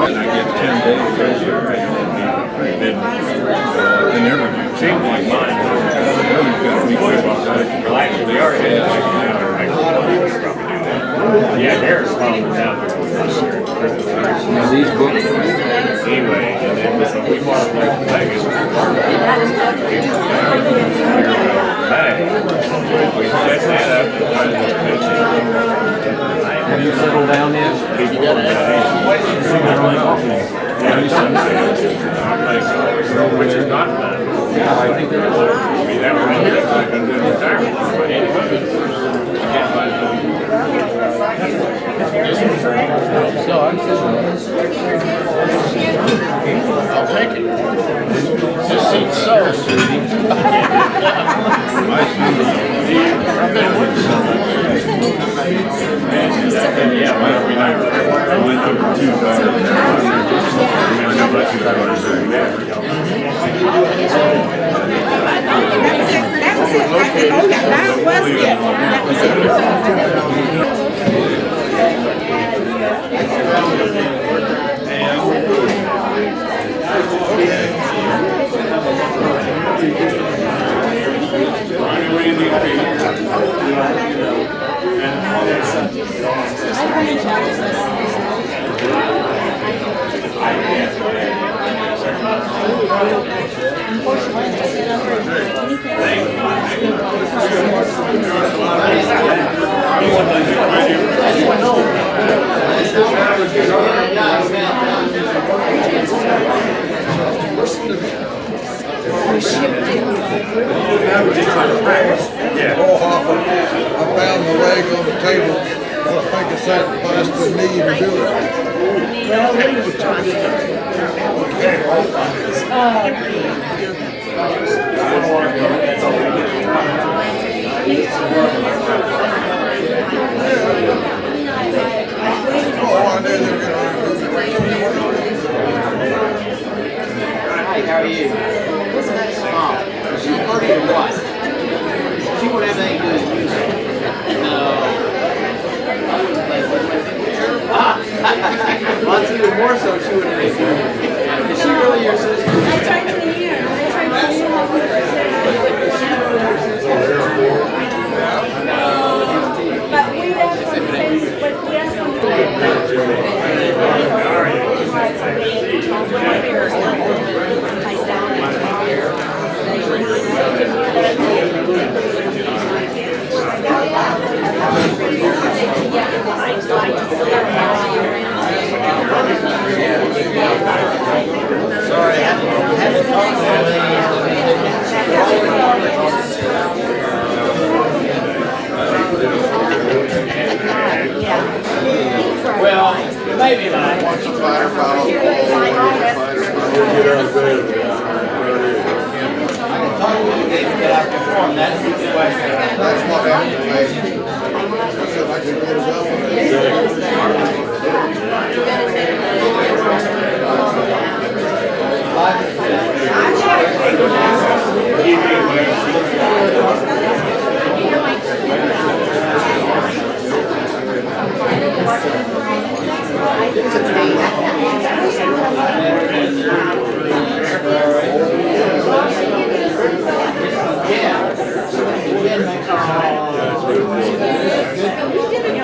And I get 10 days this year. They never seem like mine. Everybody's got to be quick about that. They are headed like now. Yeah, they're slowing down. Now these books. Anyway, and then we bought like Vegas. We set that up. Have you settled down yet? You got it. Which is not bad. Yeah, I think there is. I mean, that would be good retirement. But anyway, I can't find it. So I'm I'll take it. This seat's so sweetie. Yeah, well, I went over 2 That was it. Okay, that was it. I found the leg on the table. I think I sacrificed the knee to do it. Hey, how are you? Mom, is she party or what? She won't have anything to do with music. No. Well, it's even more so she wouldn't make it. Is she really your sister? I tried to hear. But we have some things, but we have some Well, maybe not. That's the question. That's what happened.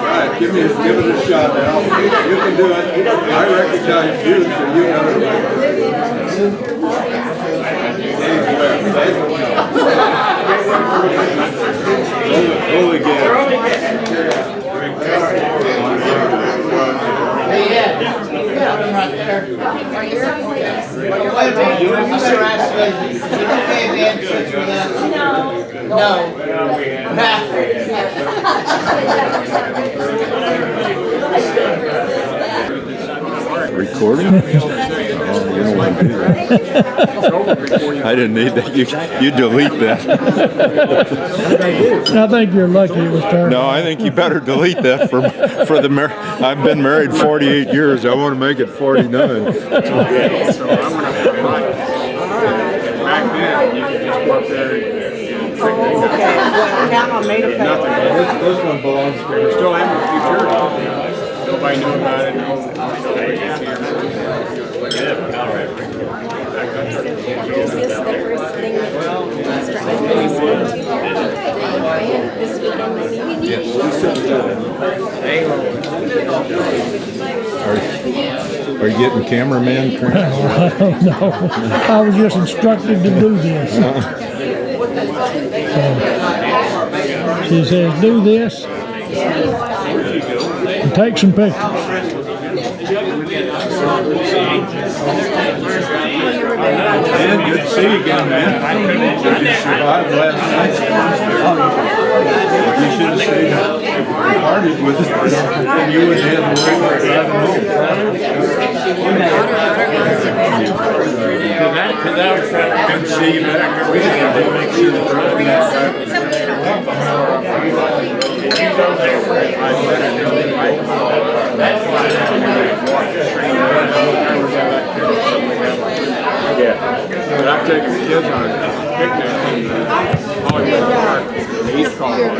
I could get it Give it a shot now. You can do it. I recognize you, so you know it. Go again. Hey, yeah. Right there. Wait a minute. You better ask me. You don't pay Vance for that? No. Recording? Oh, don't want to do that. I didn't need that. You delete that. I think you're lucky it was turned. No, I think you better delete that for the I've been married 48 years. I want to make it 49. So I'm gonna back then, you could just go up there and Okay, well, now I made a nothing. paper. This one belongs to, we're still having a future. Nobody knew about it. Nobody Is this the first thing that this weekend, Are you getting cameraman cramps? I don't know. I was just instructed to do this. She says, do this and take some pictures. Man, good to see you again, man. You survived last night. You should have stayed up and partied with us, and you would have had to driving home. Good to see you back. We just have to make sure the driving Yeah, but I've taken the kids on picnics in the Hollywood Park, the East Colony, right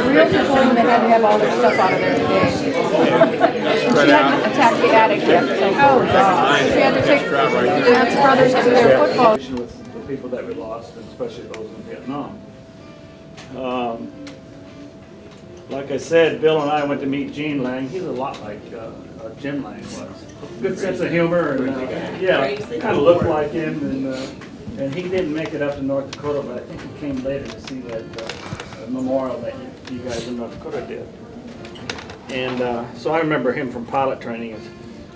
Realtor told him they had to have all their stuff out of there today. She hadn't attacked the attic yet, so, oh God. She had to take Vance brothers to their football. With the people that we lost, and especially those in Vietnam. Like I said, Bill and I went to meet Gene Lang. He's a lot like Jim Lang was. Good sense of humor, and yeah, kind of looked like him. And he didn't make it up to North Dakota, but I think he came later to see that memorial that you guys in North Dakota did. And so I remember him from pilot training as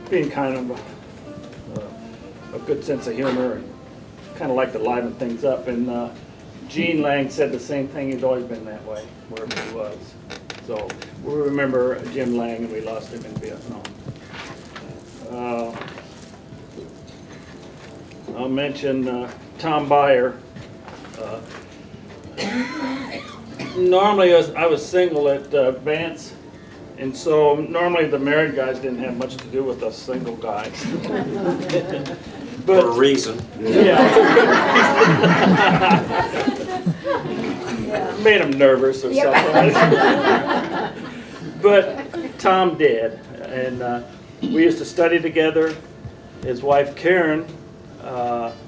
being kind of a good sense of humor and kind of like to liven things up. And Gene Lang said the same thing. He's always been that way, wherever he was. So we remember Jim Lang, and we lost him in Vietnam. I'll mention Tom Byer. Normally I was single at Vance, and so normally the married guys didn't have much to do with us single guys. But, for a reason. Yeah. Made him nervous or something. But Tom did, and we used to study together. His wife Karen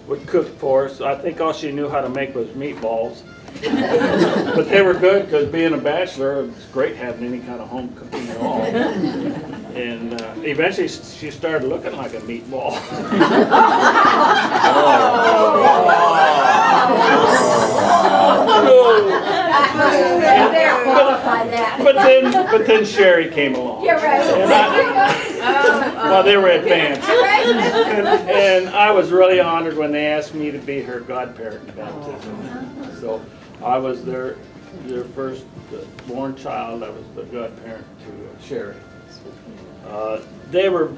would cook for us. I think all she knew how to make was meatballs. But they were good because being a bachelor, it's great having any kind of home cooking at all. And eventually she started looking like a meatball. But then Sherry came along. You're right. While they were at Vance. And I was really honored when they asked me to be her godparent in baptism. So I was their first born child. I was the godparent to Sherry. They were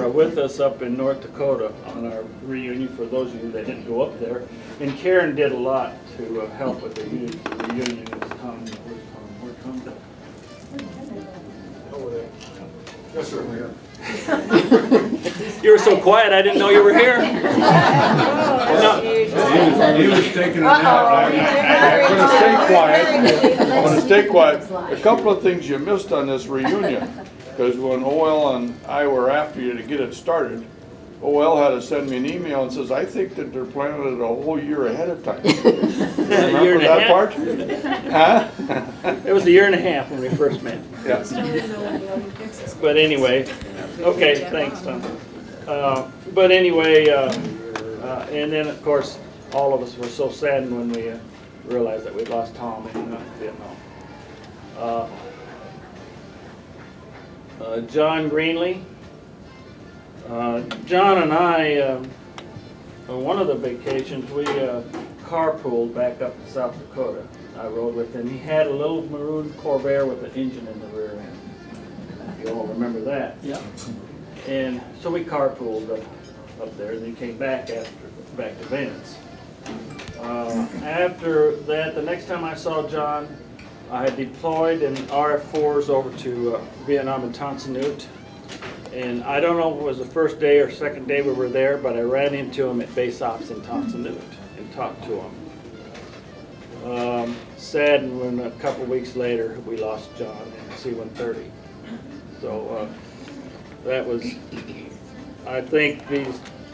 with us up in North Dakota on our reunion, for those of you that didn't go up there. And Karen did a lot to help with the reunion. Where'd Tom go? Over there. Yes, sir. You were so quiet, I didn't know you were here. He was taking a nap. I'm going to stay quiet. A couple of things you missed on this reunion, because when OL and I were after you to get it started, OL had to send me an email and says, I think that they're planning it a whole year ahead of time. Remember that part? Huh? It was a year and a half when we first met. Yeah. But anyway, okay, thanks, Tom. But anyway, and then of course, all of us were so saddened when we realized that we lost Tom in Vietnam. John Greenlee. John and I, on one of the vacations, we carpooled back up to South Dakota. I rode with him. He had a little maroon Corvair with an engine in the rear end. You all remember that? Yeah. And so we carpooled up there, and then came back to Vance. After that, the next time I saw John, I had deployed in RF4s over to Vietnam and Tonsanut. And I don't know if it was the first day or second day we were there, but I ran into him at base ops in Tonsanut and talked to him. Saddened when a couple weeks later we lost John in C-130. So that was, I think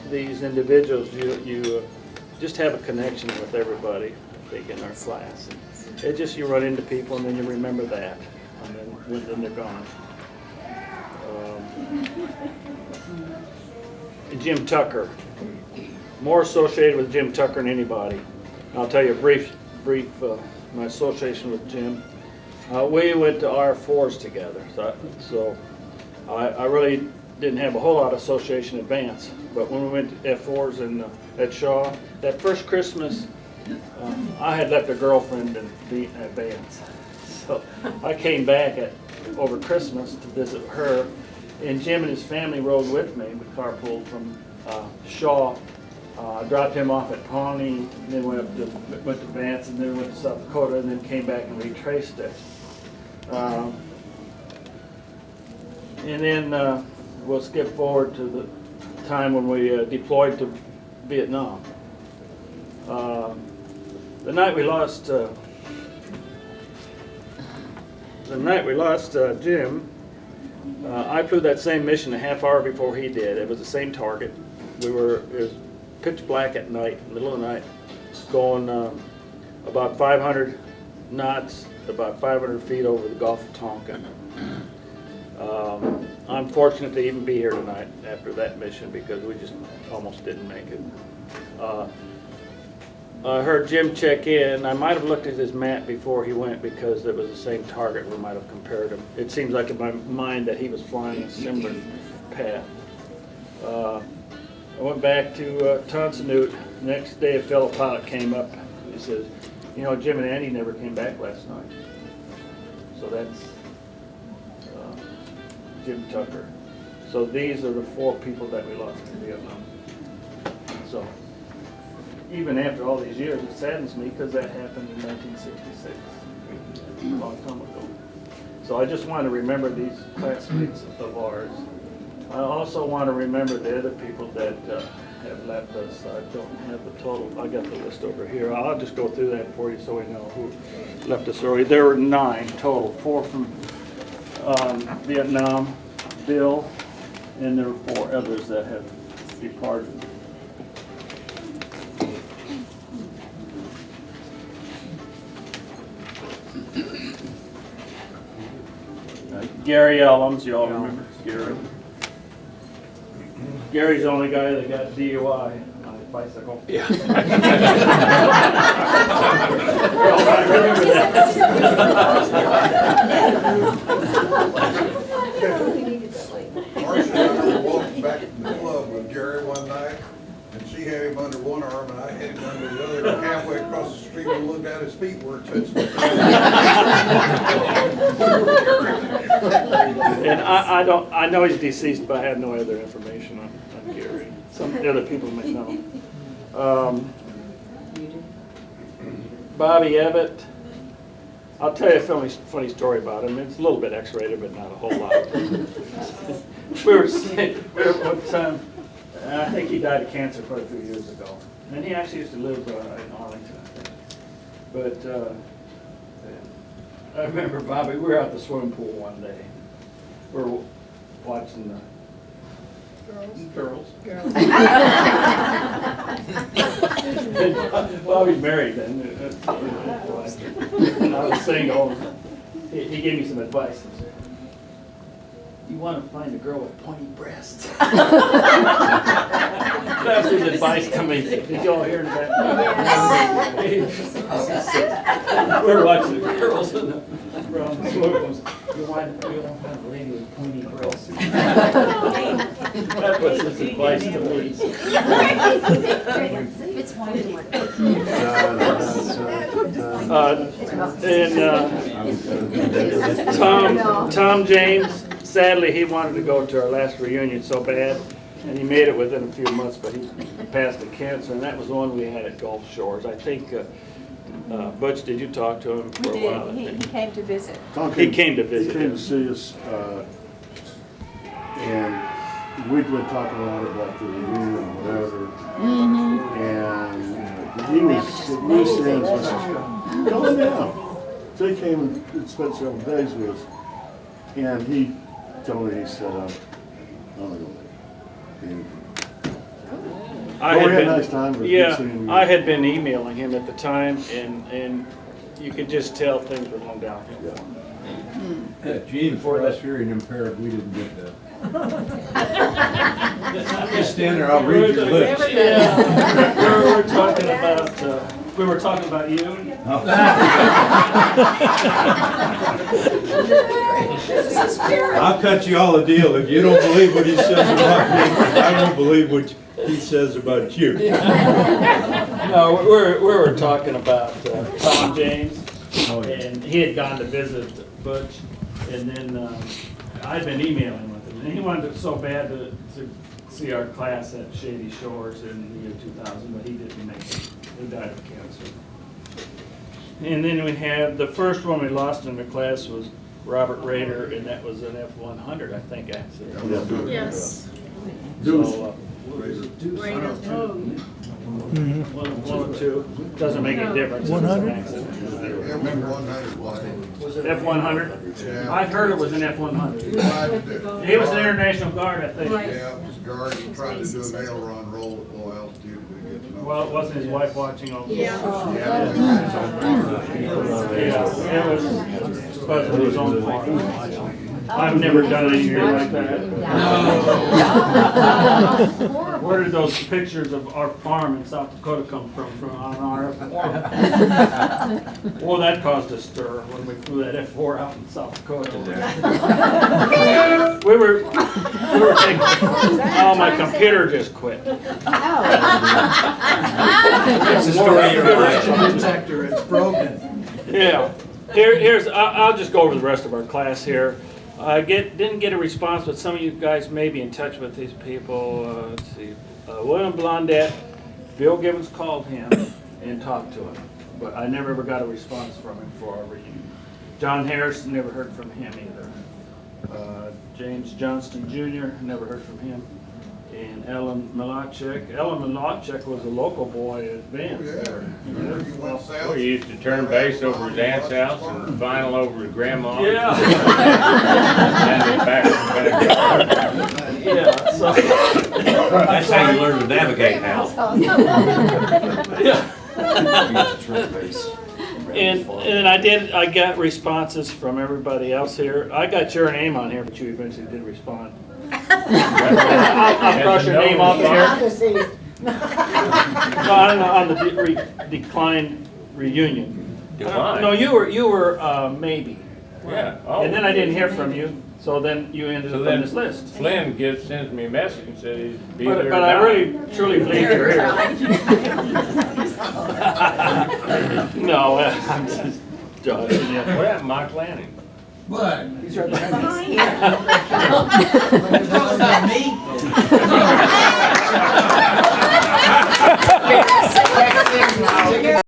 these individuals, you just have a connection with everybody, I think, in our class. It just, you run into people and then you remember that, and then they're gone. Jim Tucker, more associated with Jim Tucker than anybody. I'll tell you a brief my association with Jim. We went to R4s together, so I really didn't have a whole lot of association at Vance. But when we went to F4s and at Shaw, that first Christmas, I had left a girlfriend at Vance. So I came back over Christmas to visit her, and Jim and his family rode with me. We carpooled from Shaw. Dropped him off at Pawnee, and then went to Vance, and then went to South Dakota, and then came back and retraced it. And then we'll skip forward to the time when we deployed to Vietnam. The night we lost Jim, I flew that same mission a half hour before he did. It was the same target. It was pitch black at night, middle of the night, going about 500 knots, about 500 feet over the Gulf of Tonkin. I'm fortunate to even be here tonight after that mission because we just almost didn't make it. I heard Jim check in. I might have looked at his map before he went because it was the same target. We might have compared him. It seems like in my mind that he was flying a similar path. I went back to Tonsanut. Next day a fellow pilot came up and he says, you know, Jim and Andy never came back last night. So that's Jim Tucker. So these are the 4 people that we lost in Vietnam. So even after all these years, it saddens me because that happened in 1966, a long time ago. So I just want to remember these classmates of ours. I also want to remember the other people that have left us. I don't have the total. I got the list over here. I'll just go through that for you so we know who left us early. There were 9 total, 4 from Vietnam, Bill, and there were 4 others that have departed. Gary Ellums, you all remember Gary? Gary's the only guy that got DUI on his bicycle. Yeah. I remember that. Marcia and I were walking back from the club with Gary one night, and she had him under one arm and I had him under the other. And halfway across the street, we looked down, his feet weren't touching. And I know he's deceased, but I have no other information on Gary. Some other people may know. Bobby Ebbett. I'll tell you a funny story about him. It's a little bit X-rated, but not a whole lot. we were one time, I think he died of cancer quite a few years ago. And he actually used to live in Arlington, I think. But I remember Bobby, we were out at the swimming pool one day. We were watching the girls. Bobby's married then. I was single. He gave me some advice. He said, you want to find a girl with pointy breasts. That's his advice to me. Did y'all hear that? We were watching the girls in the swimming. You want to find a lady with pointy breasts. That was his advice to me. It's one And Tom James, sadly, he wanted to go to our last reunion so bad, and he made it within a few months, but he passed the cancer, and that was the one we had at Gulf Shores. I think, Butch, did you talk to him for a while? He came to visit. He came to visit. He came to see us, and we'd been talking a lot about the reunion and whatever. And he was saying, calm down. So he came and spent several days with us, and he told me, he said, I'm not going to do I we had had a been, nice time, but yeah, good seeing you. I had been emailing him at the time, and you could just tell things were going downhill. Gene, for us hearing impaired, we didn't get that. Just stand there, I'll read your lips. Yeah, we were talking about you. I'll cut you all a deal. If you don't believe what he says about me, I don't believe what he says about you. No, we were talking about Tom James, and he had gone to visit Butch, and then I'd been emailing with him, and he wanted it so bad to see our class at Shady Shores in the year 2000, but he didn't make it. He died of cancer. And then we had, the first one we lost in the class was Robert Rader, and that was an F-100, I think, accident. Yes. So, one or two, doesn't make any difference. If it's an 100? accident. F-100 was it? F-100? Yeah. I've heard it was an F-100. He He was an International Guard, I think. Yeah, it was guard, he tried to do an aileron roll at low altitude. We didn't know. Well, wasn't his wife watching over? Yeah. Yeah, it was supposed to be his own farm. I've never done anything like that. Where did those pictures of our farm in South Dakota come from on our F4? Well, that caused a stir when we flew that F4 out in South Dakota. We were thinking, oh, my computer just quit. That's the story of your life. Detector, it's broken. Yeah. I'll just go over the rest of our class here. I didn't get a response, but some of you guys may be in touch with these people. Let's see. William Blondette, Bill Gibbons called him and talked to him, but I never ever got a response from him for our reunion. John Harris, never heard from him either. James Johnston Jr., never heard from him. And Ellen Milacek. Ellen Milacek was a local boy at Vance. Yeah. Remember you went south? We used to turn base over his aunt's house and vinyl over his grandma. Yeah. And then back. Yeah, so. That's how you learn to navigate now. Yeah. And I got responses from everybody else here. I got your name on here, but you eventually did respond. I'll cross your name off here. No, on the declined reunion. Declined? No, you were maybe. Yeah. Oh. And then I didn't hear from you, so then you ended up on this list. Flynn sends me a message and said he'd be there. But I really, truly believe you're here. No, I'm just joking. What happened to Mike Lanning? What? He's right behind us. Talking about me?